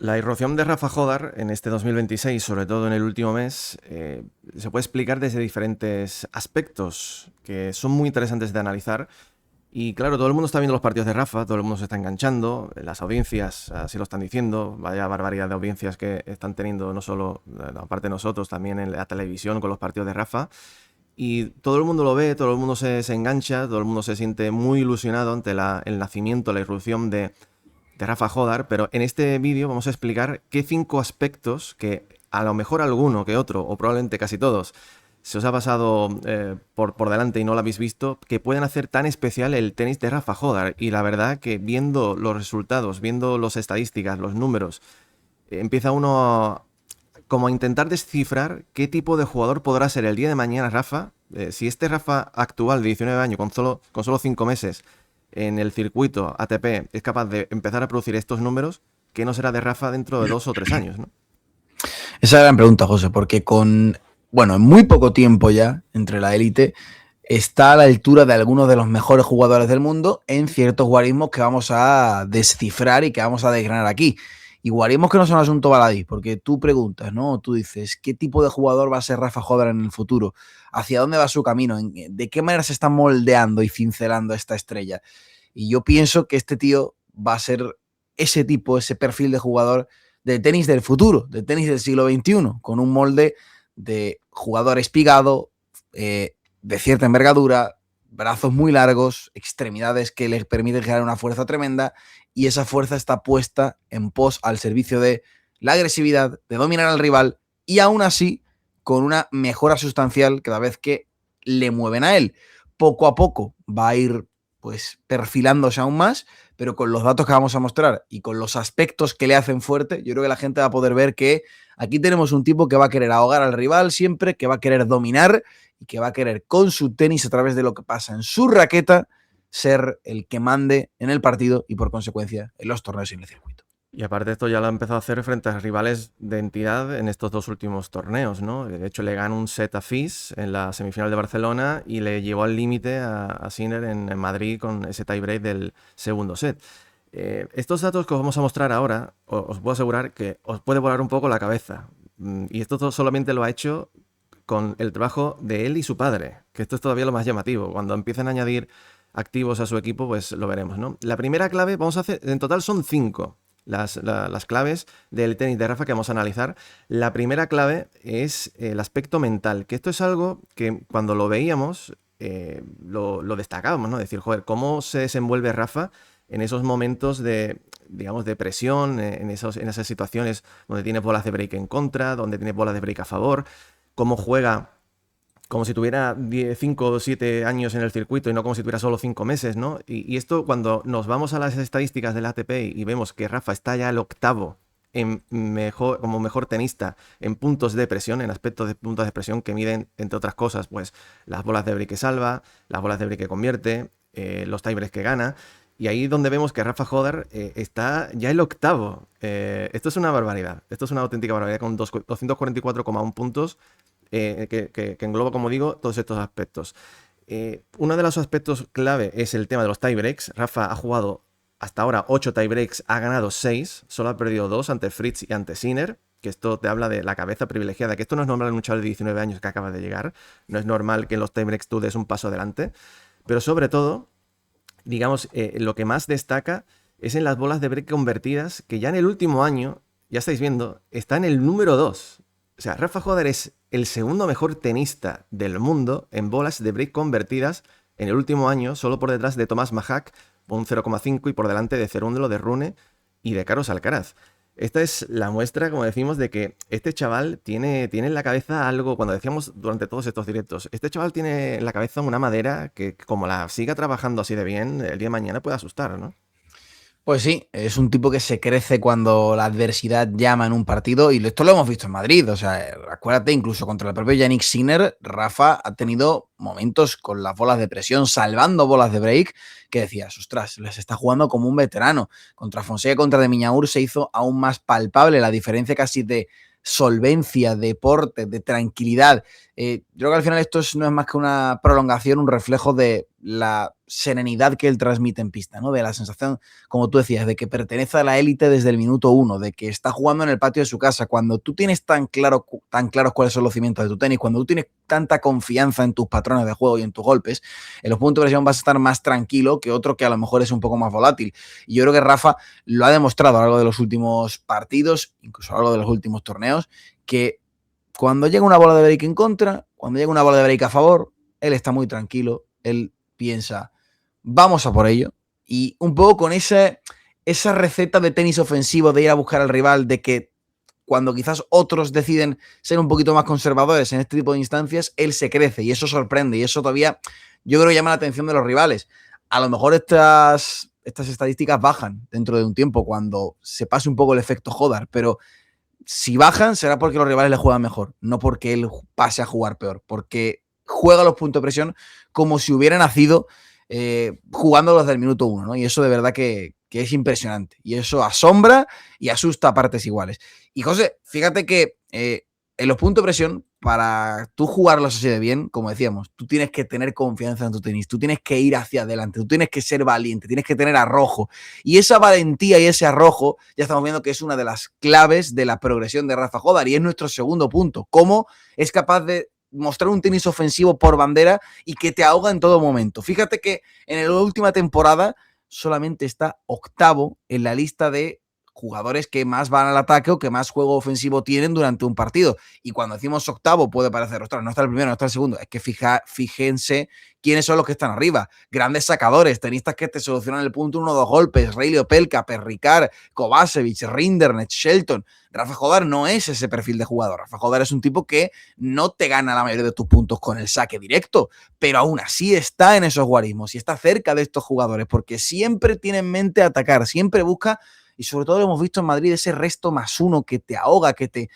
La irrupción de Rafa Jódar en este 2026, sobre todo en el último mes, se puede explicar desde diferentes aspectos que son muy interesantes de analizar. Y claro, todo el mundo está viendo los partidos de Rafa, todo el mundo se está enganchando, las audiencias así lo están diciendo, vaya barbaridad de audiencias que están teniendo no solo, aparte de nosotros, también en la televisión con los partidos de Rafa. Y todo el mundo lo ve, todo el mundo se engancha, todo el mundo se siente muy ilusionado ante el nacimiento, la irrupción de Rafa Jódar, pero en este vídeo vamos a explicar qué 5 aspectos que a lo mejor alguno que otro, o probablemente casi todos, se os ha pasado por delante y no lo habéis visto, que pueden hacer tan especial el tenis de Rafa Jódar. Y la verdad que viendo los resultados, viendo las estadísticas, los números, empieza uno como a intentar descifrar qué tipo de jugador podrá ser el día de mañana Rafa. Si este Rafa actual de 19 años, con solo 5 meses, en el circuito ATP es capaz de empezar a producir estos números, ¿qué no será de Rafa dentro de 2 o 3 años, ¿no? Esa es la gran pregunta, José, porque en muy poco tiempo ya entre la élite está a la altura de algunos de los mejores jugadores del mundo en ciertos guarismos que vamos a descifrar y que vamos a desgranar aquí. Y guarismos que no son asunto baladí, porque tú preguntas, ¿no? Tú dices, ¿qué tipo de jugador va a ser Rafa Jódar en el futuro? ¿Hacia dónde va su camino? ¿De qué manera se está moldeando y cincelando esta estrella? Y yo pienso que este tío va a ser ese tipo, ese perfil de jugador de tenis del futuro, de tenis del siglo XXI, con un molde de jugador espigado, de cierta envergadura, brazos muy largos, extremidades que le permiten generar una fuerza tremenda, y esa fuerza está puesta en pos al servicio de la agresividad, de dominar al rival, y aún así con una mejora sustancial cada vez que le mueven a él. Poco a poco va a ir pues perfilándose aún más, pero con los datos que vamos a mostrar y con los aspectos que le hacen fuerte, yo creo que la gente va a poder ver que aquí tenemos un tipo que va a querer ahogar al rival siempre, que va a querer dominar y que va a querer con su tenis, a través de lo que pasa en su raqueta, ser el que mande en el partido y por consecuencia en los torneos y en el circuito. Y aparte esto ya lo ha empezado a hacer frente a rivales de entidad en estos 2 últimos torneos, ¿no? De hecho le ganó un set a Fis en la semifinal de Barcelona y le llevó al límite a Sinner en Madrid con ese tiebreak del segundo set. Estos datos que os vamos a mostrar ahora, os puedo asegurar que os puede volar un poco la cabeza. Y esto solamente lo ha hecho con el trabajo de él y su padre, que esto es todavía lo más llamativo. Cuando empiecen a añadir activos a su equipo, pues lo veremos, ¿no? La primera clave, vamos a hacer, en total son 5 las claves del tenis de Rafa que vamos a analizar. La primera clave es el aspecto mental, que esto es algo que cuando lo veíamos lo destacábamos, ¿no? Decir, joder, cómo se desenvuelve Rafa en esos momentos de, digamos, de presión, en esas situaciones donde tiene bolas de break en contra, donde tiene bolas de break a favor, cómo juega como si tuviera 5 o 7 años en el circuito y no como si tuviera solo 5 meses, ¿no? Y esto cuando nos vamos a las estadísticas del ATP y vemos que Rafa está ya el octavo como mejor tenista en puntos de presión, en aspectos de puntos de presión que miden, entre otras cosas, pues las bolas de break que salva, las bolas de break que convierte, los tiebreaks que gana. Y ahí donde vemos que Rafa Jódar está ya el octavo. Esto es una barbaridad. Esto es una auténtica barbaridad con 244,1 puntos. Que engloba, como digo, todos estos aspectos. Uno de los aspectos clave es el tema de los tiebreaks. Rafa ha jugado hasta ahora 8 tiebreaks, ha ganado 6, solo ha perdido 2 ante Fritz y ante Sinner, que esto te habla de la cabeza privilegiada, que esto no es normal en un chaval de 19 años que acaba de llegar, no es normal que en los tiebreaks tú des un paso adelante, pero sobre todo, digamos, lo que más destaca es en las bolas de break convertidas, que ya en el último año, ya estáis viendo, está en el número 2. O sea, Rafa Jódar es el segundo mejor tenista del mundo en bolas de break convertidas en el último año, solo por detrás de Tomás Mahak, un 0,5, y por delante de Cerúndolo, de Rune y de Carlos Alcaraz. Esta es la muestra, como decimos, de que este chaval tiene en la cabeza algo, cuando decíamos durante todos estos directos, este chaval tiene en la cabeza una madera que, como la siga trabajando así de bien, el día de mañana puede asustar, ¿no? Pues sí, es un tipo que se crece cuando la adversidad llama en un partido, y esto lo hemos visto en Madrid. O sea, acuérdate, incluso contra el propio Yannick Sinner, Rafa ha tenido momentos con las bolas de presión, salvando bolas de break, que decías, ostras, les está jugando como un veterano. Contra Fonseca, contra de Miñaur, se hizo aún más palpable la diferencia casi de solvencia, de porte, de tranquilidad. Yo creo que al final esto no es más que una prolongación, un reflejo de la serenidad que él transmite en pista, ¿no? De la sensación, como tú decías, de que pertenece a la élite desde el minuto uno, de que está jugando en el patio de su casa. Cuando tú tienes tan claros cuáles son los cimientos de tu tenis, cuando tú tienes tanta confianza en tus patrones de juego y en tus golpes, en los puntos de presión vas a estar más tranquilo que otro que a lo mejor es un poco más volátil. Y yo creo que Rafa lo ha demostrado a lo largo de los últimos partidos, incluso a lo largo de los últimos torneos, que cuando llega una bola de break en contra, cuando llega una bola de break a favor, él está muy tranquilo, él piensa, vamos a por ello. Y un poco con esa receta de tenis ofensivo, de ir a buscar al rival, de que cuando quizás otros deciden ser un poquito más conservadores en este tipo de instancias, él se crece y eso sorprende y eso todavía yo creo que llama la atención de los rivales. A lo mejor estas estadísticas bajan dentro de un tiempo cuando se pase un poco el efecto Hodar, pero si bajan será porque los rivales le juegan mejor, no porque él pase a jugar peor, porque juega los puntos de presión como si hubiera nacido jugando desde el minuto uno, ¿no? Y eso de verdad que es impresionante. Y eso asombra y asusta a partes iguales. Y José, fíjate que en los puntos de presión, para tú jugarlos así de bien, como decíamos, tú tienes que tener confianza en tu tenis, tú tienes que ir hacia adelante, tú tienes que ser valiente, tienes que tener arrojo. Y esa valentía y ese arrojo, ya estamos viendo que es una de las claves de la progresión de Rafa Hodar y es nuestro segundo punto. ¿Cómo es capaz de mostrar un tenis ofensivo por bandera y que te ahoga en todo momento? Fíjate que en la última temporada solamente está octavo en la lista de jugadores que más van al ataque o que más juego ofensivo tienen durante un partido. Y cuando decimos octavo puede parecer, ostras, no está el primero, no está el segundo. Es que fíjense quiénes son los que están arriba. Grandes sacadores, tenistas que te solucionan el punto 1 o 2 golpes. Reilly Opelka, Perricard, Kovacevic, Rinderknech, Shelton. Rafa Hodar no es ese perfil de jugador. Rafa Hodar es un tipo que no te gana la mayoría de tus puntos con el saque directo, pero aún así está en esos guarismos y está cerca de estos jugadores porque siempre tiene en mente atacar, siempre busca. Y sobre todo lo hemos visto en Madrid, ese resto más uno que te ahoga, que te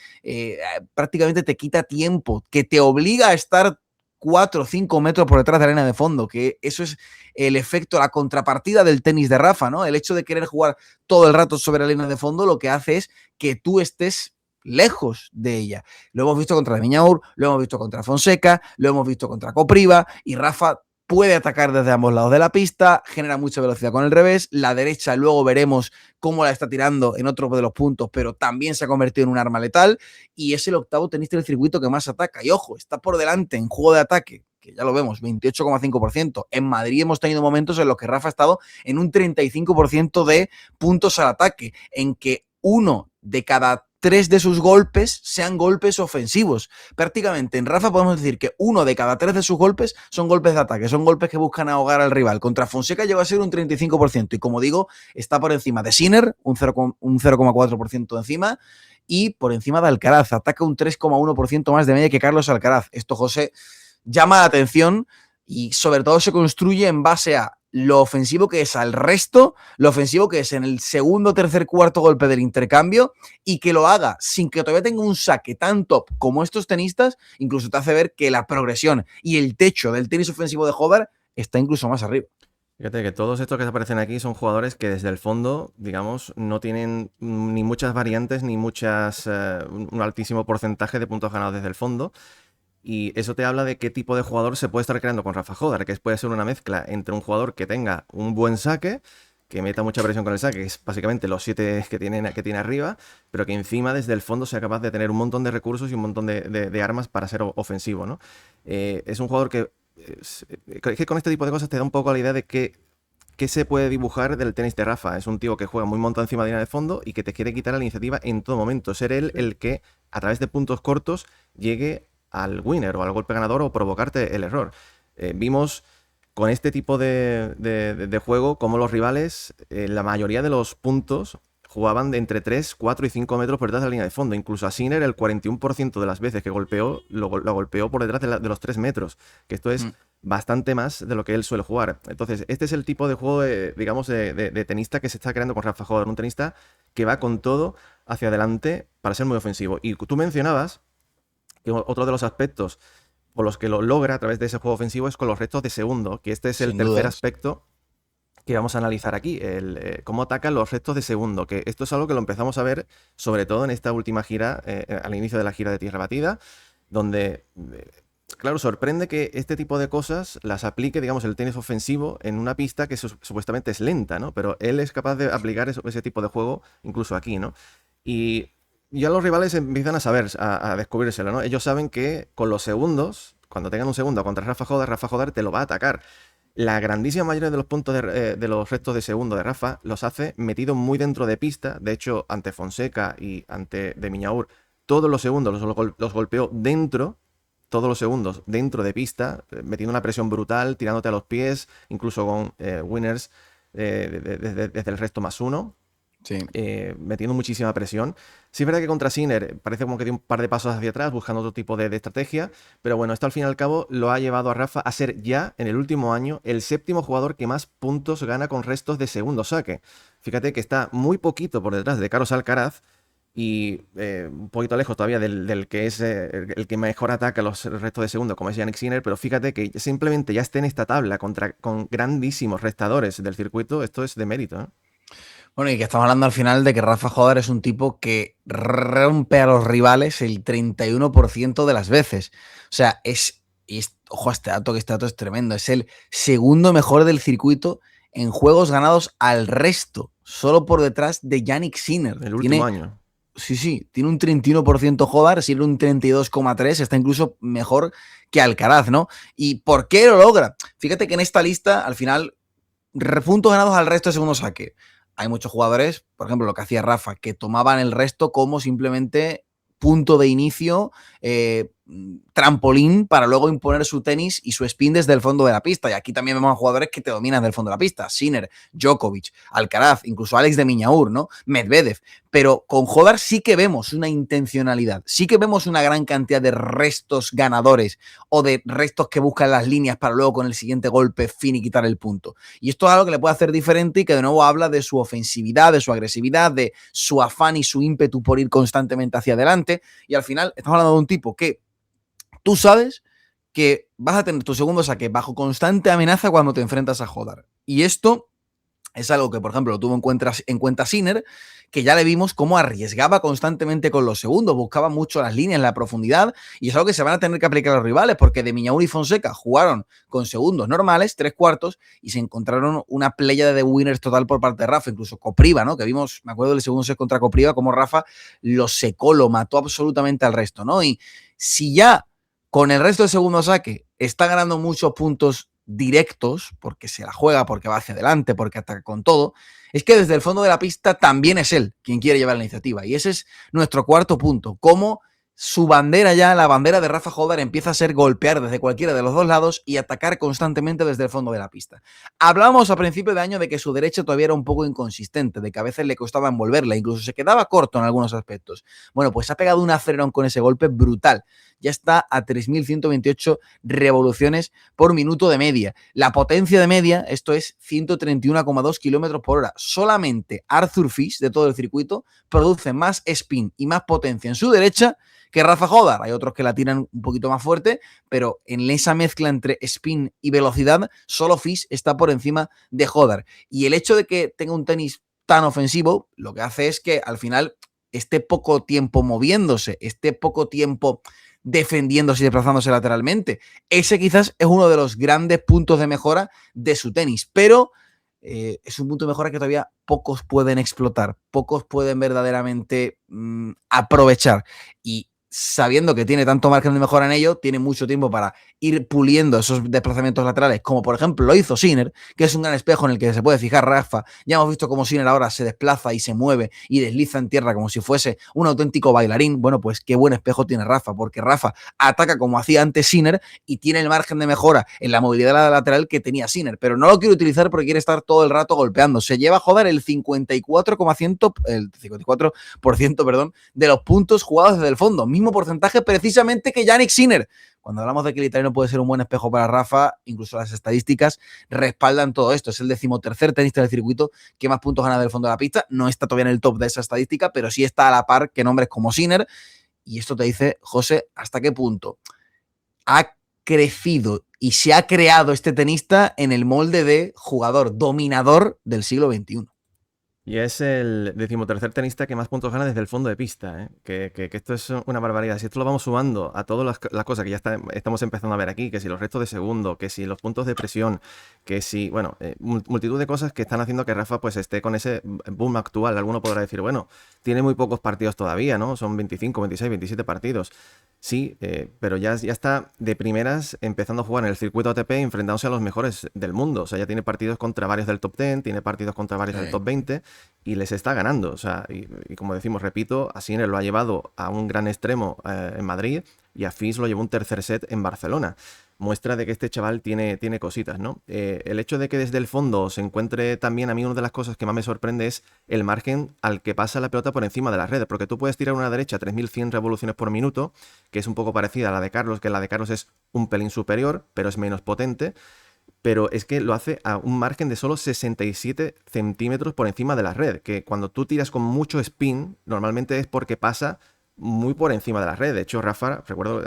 prácticamente te quita tiempo, que te obliga a estar 4 o 5 metros por detrás de la línea de fondo, que eso es el efecto, la contrapartida del tenis de Rafa, ¿no? El hecho de querer jugar todo el rato sobre la línea de fondo lo que hace es que tú estés lejos de ella. Lo hemos visto contra Viñaur, lo hemos visto contra Fonseca, lo hemos visto contra Kopriva y Rafa puede atacar desde ambos lados de la pista, genera mucha velocidad con el revés, la derecha luego veremos cómo la está tirando en otro de los puntos, pero también se ha convertido en un arma letal y es el octavo tenista del circuito que más ataca. Y ojo, está por delante en juego de ataque, que ya lo vemos, 28,5%. En Madrid hemos tenido momentos en los que Rafa ha estado en un 35% de puntos al ataque, en que uno de cada 3 de sus golpes sean golpes ofensivos. Prácticamente en Rafa podemos decir que 1 de cada 3 de sus golpes son golpes de ataque, son golpes que buscan ahogar al rival. Contra Fonseca llegó a ser un 35% y como digo, está por encima de Sinner, un 0,4% encima, y por encima de Alcaraz, ataca un 3,1% más de media que Carlos Alcaraz. Esto, José, llama la atención y sobre todo se construye en base a lo ofensivo que es al resto, lo ofensivo que es en el segundo, tercer, cuarto golpe del intercambio y que lo haga sin que todavía tenga un saque tan top como estos tenistas, incluso te hace ver que la progresión y el techo del tenis ofensivo de Hodar está incluso más arriba. Fíjate que todos estos que aparecen aquí son jugadores que desde el fondo, digamos, no tienen ni muchas variantes ni un altísimo porcentaje de puntos ganados desde el fondo. Y eso te habla de qué tipo de jugador se puede estar creando con Rafa Hodar, que puede ser una mezcla entre un jugador que tenga un buen saque, que meta mucha presión con el saque, que es básicamente los 7 que tiene arriba, pero que encima desde el fondo sea capaz de tener un montón de recursos y un montón de armas para ser ofensivo, ¿no? Es un jugador que con este tipo de cosas te da un poco la idea de qué se puede dibujar del tenis de Rafa. Es un tío que juega muy montado encima de línea de fondo y que te quiere quitar la iniciativa en todo momento. Ser él el que, a través de puntos cortos, llegue al winner o al golpe ganador o provocarte el error. Vimos con este tipo de juego cómo los rivales, la mayoría de los puntos, jugaban de entre 3, 4 y 5 metros por detrás de la línea de fondo. Incluso a Sinner, el 41% de las veces que golpeó, lo golpeó por detrás de los 3 metros. Que esto es bastante más de lo que él suele jugar. Entonces, este es el tipo de juego, digamos, de tenista que se está creando con Rafa Hodar. Un tenista que va con todo hacia adelante para ser muy ofensivo. Y tú mencionabas que otro de los aspectos por los que lo logra a través de ese juego ofensivo es con los restos de segundo, que este es el tercer aspecto que vamos a analizar aquí, cómo atacan los restos de segundo, que esto es algo que lo empezamos a ver sobre todo en esta última gira, al inicio de la gira de Tierra Batida, donde Claro, sorprende que este tipo de cosas las aplique, digamos, el tenis ofensivo en una pista que supuestamente es lenta, ¿no? Pero él es capaz de aplicar ese tipo de juego incluso aquí, ¿no? Y ya los rivales empiezan a saber, a descubrírselo, ¿no? Ellos saben que con los segundos, cuando tengan un segundo contra Rafa Joder te lo va a atacar. La grandísima mayoría de los puntos de los restos de segundo de Rafa los hace metido muy dentro de pista. De hecho, ante Fonseca y ante de Miñaur, todos los segundos los golpeó dentro, todos los segundos dentro de pista, metiendo una presión brutal, tirándote a los pies, incluso con winners desde el resto más uno. Sí. Metiendo muchísima presión. Sí es verdad que contra Sinner parece como que dio un par de pasos hacia atrás buscando otro tipo de estrategia, pero bueno, esto al fin y al cabo lo ha llevado a Rafa a ser ya, en el último año, el séptimo jugador que más puntos gana con restos de segundo saque. Fíjate que está muy poquito por detrás de Carlos Alcaraz y un poquito lejos todavía del que es el que mejor ataca los restos de segundo, como es Jannik Sinner, pero fíjate que simplemente ya esté en esta tabla con grandísimos restadores del circuito, esto es de mérito, ¿eh? Bueno, y que estamos hablando al final de que Rafa Joder es un tipo que rompe a los rivales el 31% de las veces. O sea, ojo a este dato es tremendo, es el segundo mejor del circuito en juegos ganados al resto, solo por detrás de Jannik Sinner. El último año. Sí, tiene un 31% Joder, Sinner un 32,3%, está incluso mejor que Alcaraz, ¿no? ¿Y por qué lo logra? Fíjate que en esta lista, al final, puntos ganados al resto de segundo saque. Hay muchos jugadores, por ejemplo, lo que hacía Rafa, que tomaban el resto como simplemente punto de inicio, trampolín para luego imponer su tenis y su spin desde el fondo de la pista. Y aquí también vemos a jugadores que te dominan del fondo de la pista. Sinner, Djokovic, Alcaraz, incluso Alex de Miñaur, ¿no? Medvedev. Pero con Joder sí que vemos una intencionalidad, sí que vemos una gran cantidad de restos ganadores o de restos que buscan las líneas para luego con el siguiente golpe finiquitar el punto. Y esto es algo que le puede hacer diferente y que de nuevo habla de su ofensividad, de su agresividad, de su afán y su ímpetu por ir constantemente hacia adelante. Y al final estamos hablando de un tipo que tú sabes que vas a tener tu segundo saque bajo constante amenaza cuando te enfrentas a Joder. Y esto es algo que, por ejemplo, lo tuvo en cuenta Sinner, que ya le vimos cómo arriesgaba constantemente con los segundos, buscaba mucho las líneas, la profundidad, y es algo que se van a tener que aplicar a los rivales, porque de Miñaur y Fonseca jugaron con segundos normales, 3/4, y se encontraron una playa de winners total por parte de Rafa, incluso Kopriva, ¿no? Que vimos, me acuerdo del segundo set contra Kopriva, cómo Rafa lo secó, lo mató absolutamente al resto, ¿no? Y si ya con el resto del segundo saque está ganando muchos puntos directos, porque se la juega, porque va hacia adelante, porque ataca con todo, es que desde el fondo de la pista también es él quien quiere llevar la iniciativa. Y ese es nuestro cuarto punto, cómo su bandera ya, la bandera de Rafa Joder, empieza a ser golpear desde cualquiera de los dos lados y atacar constantemente desde el fondo de la pista. Hablamos a principio de año de que su derecha todavía era un poco inconsistente, de que a veces le costaba envolverla, incluso se quedaba corto en algunos aspectos. Bueno, pues ha pegado un acelerón con ese golpe brutal. Ya está a 3.128 revoluciones por minuto de media. La potencia de media, esto es 131,2 kilómetros por hora. Solamente Arthur Fish, de todo el circuito, produce más spin y más potencia en su derecha que Rafa Joder. Hay otros que la tiran un poquito más fuerte, pero en esa mezcla entre spin y velocidad, solo Fish está por encima de Joder. Y el hecho de que tenga un tenis tan ofensivo, lo que hace es que al final esté poco tiempo moviéndose, esté poco tiempo defendiéndose y desplazándose lateralmente. Ese quizás es uno de los grandes puntos de mejora de su tenis, pero es un punto de mejora que todavía pocos pueden explotar, pocos pueden verdaderamente aprovechar. Y sabiendo que tiene tanto margen de mejora en ello, tiene mucho tiempo para ir puliendo esos desplazamientos laterales, como por ejemplo lo hizo Sinner, que es un gran espejo en el que se puede fijar Rafa. Ya hemos visto cómo Sinner ahora se desplaza y se mueve y desliza en tierra como si fuese un auténtico bailarín. Bueno, pues qué buen espejo tiene Rafa, porque Rafa ataca como hacía antes Sinner y tiene el margen de mejora en la movilidad lateral que tenía Sinner, pero no lo quiere utilizar porque quiere estar todo el rato golpeando. Se lleva a joder el 54%, perdón, de los puntos jugados desde el fondo, mismo porcentaje precisamente que Jannik Sinner. Cuando hablamos de que el italiano puede ser un buen espejo para Rafa, incluso las estadísticas respaldan todo esto. Es el 13º tenista del circuito que más puntos gana del fondo de la pista. No está todavía en el top de esa estadística, pero sí está a la par que nombres como Sinner. Y esto te dice, José, hasta qué punto ha crecido y se ha creado este tenista en el molde de jugador dominador del siglo XXI. Y es el decimotercer tenista que más puntos gana desde el fondo de pista, ¿eh? Que esto es una barbaridad. Si esto lo vamos sumando a todas las cosas que ya estamos empezando a ver aquí, que si los restos de segundo, que si los puntos de presión, que si, bueno, multitud de cosas que están haciendo que Rafa pues esté con ese boom actual. Alguno podrá decir, bueno, tiene muy pocos partidos todavía, ¿no? Son 25, 26, 27 partidos. Sí, pero ya está de primeras empezando a jugar en el circuito ATP enfrentándose a los mejores del mundo. O sea, ya tiene partidos contra varios del top 10, tiene partidos contra varios del top 20 y les está ganando. O sea, y como decimos, repito, a Sinner lo ha llevado a un gran extremo en Madrid y a Fis lo llevó un tercer set en Barcelona. Muestra de que este chaval tiene cositas, ¿no? El hecho de que desde el fondo se encuentre también, a mí una de las cosas que más me sorprende es el margen al que pasa la pelota por encima de la red, porque tú puedes tirar una derecha a 3100 revoluciones por minuto, que es un poco parecida a la de Carlos, que la de Carlos es un pelín superior, pero es menos potente, pero es que lo hace a un margen de solo 67 centímetros por encima de la red, que cuando tú tiras con mucho spin, normalmente es porque pasa muy por encima de la red. De hecho, Rafa, recuerdo,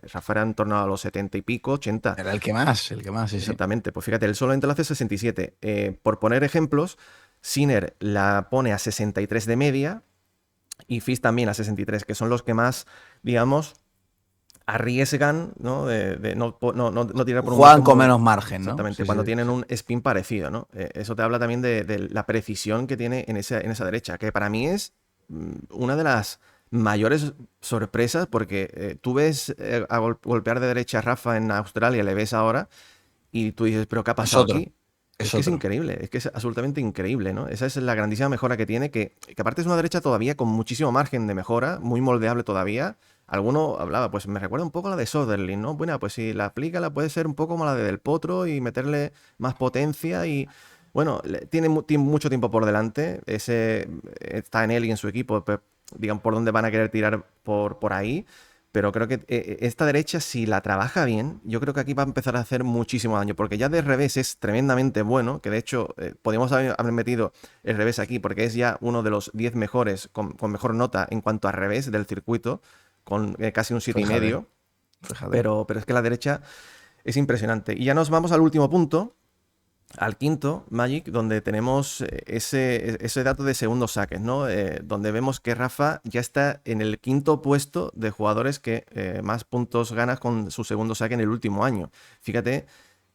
Rafa era en torno a los 70 y pico, 80. Era el que más, sí, sí. Exactamente, pues fíjate, él solamente lo hace 67. Por poner ejemplos, Sinner la pone a 63 de media y Fis también a 63, que son los que más, digamos, arriesgan, ¿no? De no tirar por un Juegan margen con muy... menos margen, ¿no? Exactamente, Sí, cuando sí. tienen un spin parecido, ¿no? Eso te habla también de la precisión que tiene en esa derecha, que para mí es una de las mayores sorpresas, porque tú ves golpear de derecha a Rafa en Australia, le ves ahora, y tú dices, ¿pero qué ha Es pasado otro, aquí? Es es que es otro. increíble, es que es absolutamente increíble, ¿no? Esa es la grandísima mejora que tiene, que aparte es una derecha todavía con muchísimo margen de mejora, muy moldeable todavía. Alguno hablaba, pues me recuerda un poco a la de Soderling, ¿no? Bueno, pues si la aplica, la puede ser un poco como la de Del Potro y meterle más potencia y... Bueno, tiene mucho tiempo por delante, está en él y en su equipo, digan, por dónde van a querer tirar por ahí. Pero creo que esta derecha, si la trabaja bien, yo creo que aquí va a empezar a hacer muchísimo daño, porque ya de revés es tremendamente bueno, que de hecho podríamos haber metido el revés aquí, porque es ya uno de los 10 mejores, con mejor nota en cuanto a revés del circuito, con casi un Fíjate, 7,5, fíjate. pero es que la derecha es impresionante. Y ya nos vamos al último punto, al quinto, Magic, donde tenemos ese dato de segundos saques, ¿no? Donde vemos que Rafa ya está en el quinto puesto de jugadores que más puntos gana con su segundo saque en el último año. Fíjate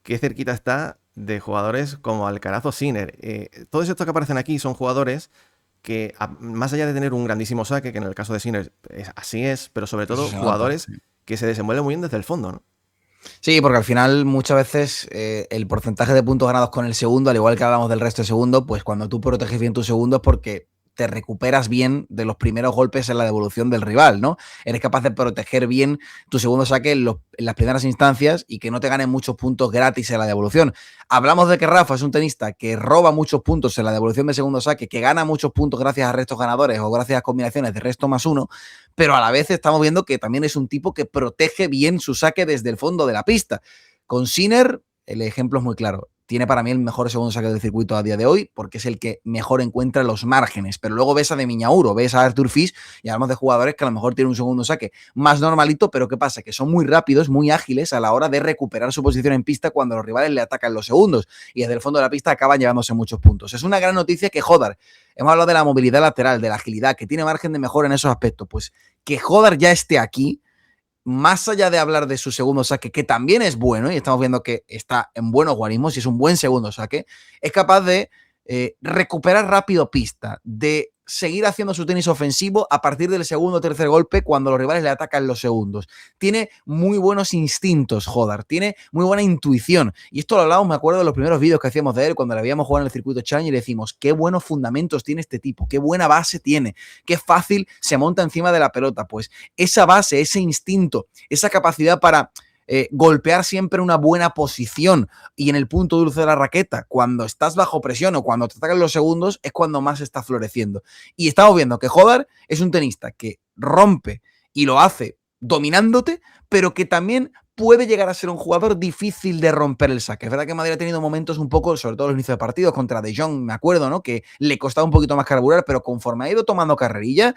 qué cerquita está de jugadores como Alcaraz o Sinner. Todos estos que aparecen aquí son jugadores que, más allá de tener un grandísimo saque, que en el caso de Sinner así es, pero sobre Eso todo se nota. jugadores que se desenvuelven muy bien desde el fondo, ¿no? Sí, porque al final muchas veces el porcentaje de puntos ganados con el segundo, al igual que hablamos del resto de segundo, pues cuando tú proteges bien tu segundo es porque te recuperas bien de los primeros golpes en la devolución del rival, ¿no? Eres capaz de proteger bien tu segundo saque en las primeras instancias y que no te ganen muchos puntos gratis en la devolución. Hablamos de que Rafa es un tenista que roba muchos puntos en la devolución del segundo saque, que gana muchos puntos gracias a restos ganadores o gracias a combinaciones de resto más uno, pero a la vez estamos viendo que también es un tipo que protege bien su saque desde el fondo de la pista. Con Sinner, el ejemplo es muy claro. Tiene para mí el mejor segundo saque del circuito a día de hoy, porque es el que mejor encuentra los márgenes. Pero luego ves a De Miñauro, ves a Arthur Fils y hablamos de jugadores que a lo mejor tienen un segundo saque más normalito, pero ¿qué pasa? Que son muy rápidos, muy ágiles a la hora de recuperar su posición en pista cuando los rivales le atacan los segundos. Y desde el fondo de la pista acaban llevándose muchos puntos. Es una gran noticia que Hodar, hemos hablado de la movilidad lateral, de la agilidad, que tiene margen de mejora en esos aspectos. Pues que Hodar ya esté aquí, más allá de hablar de su segundo saque, que también es bueno, y estamos viendo que está en buenos guarismos y es un buen segundo saque, es capaz de recuperar rápido pista, de seguir haciendo su tenis ofensivo a partir del segundo o tercer golpe cuando los rivales le atacan los segundos. Tiene muy buenos instintos, Hodar, tiene muy buena intuición. Y esto lo hablábamos, me acuerdo, de los primeros vídeos que hacíamos de él cuando le habíamos jugado en el circuito Challenger y le decimos, qué buenos fundamentos tiene este tipo, qué buena base tiene, qué fácil se monta encima de la pelota. Pues esa base, ese instinto, esa capacidad para golpear siempre una buena posición y en el punto dulce de la raqueta, cuando estás bajo presión o cuando te atacan los segundos, es cuando más está floreciendo. Y estamos viendo que Hodar es un tenista que rompe y lo hace dominándote, pero que también puede llegar a ser un jugador difícil de romper el saque. Es verdad que Madrid ha tenido momentos un poco, sobre todo en los inicios de partidos, contra De Jong, me acuerdo, ¿no? Que le costaba un poquito más carburar, pero conforme ha ido tomando carrerilla,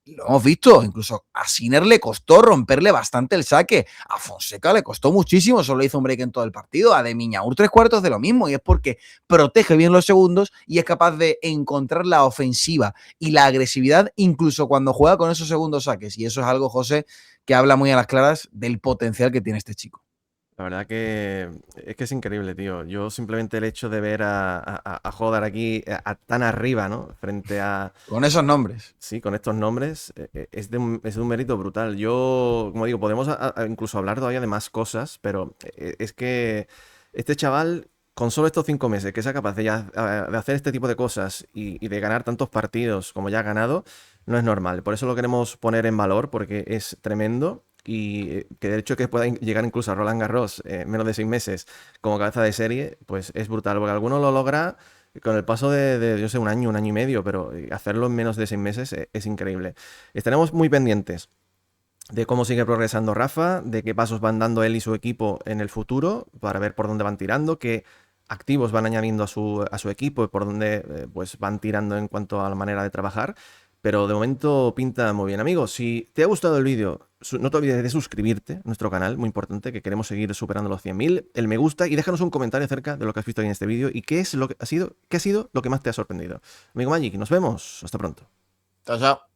lo hemos visto, incluso a Sinner le costó romperle bastante el saque, a Fonseca le costó muchísimo, solo hizo un break en todo el partido, a De Miñaur 3/4 de lo mismo, y es porque protege bien los segundos y es capaz de encontrar la ofensiva y la agresividad incluso cuando juega con esos segundos saques, y eso es algo, José, que habla muy a las claras del potencial que tiene este chico. La verdad que es increíble, tío. Yo simplemente el hecho de ver a Hodar aquí tan arriba, ¿no? Frente a... Con esos nombres. Sí, con estos nombres, es de un mérito brutal. Yo, como digo, podemos incluso hablar todavía de más cosas, pero es que este chaval, con solo estos 5 meses, que sea capaz de hacer este tipo de cosas y de ganar tantos partidos como ya ha ganado, no es normal. Por eso lo queremos poner en valor, porque es tremendo. Y que de hecho que pueda llegar incluso a Roland Garros en menos de 6 meses como cabeza de serie, pues es brutal, porque alguno lo logra con el paso yo sé, un año y medio, pero hacerlo en menos de 6 meses es increíble. Estaremos muy pendientes de cómo sigue progresando Rafa, de qué pasos van dando él y su equipo en el futuro, para ver por dónde van tirando, qué activos van añadiendo a su equipo y por dónde pues van tirando en cuanto a la manera de trabajar. Pero de momento pinta muy bien. Amigos, si te ha gustado el vídeo, no te olvides de suscribirte a nuestro canal, muy importante, que queremos seguir superando los 100.000, el me gusta y déjanos un comentario acerca de lo que has visto hoy en este vídeo y qué es lo que ha sido lo que más te ha sorprendido. Amigo Magic, nos vemos. Hasta pronto. Chao, chao.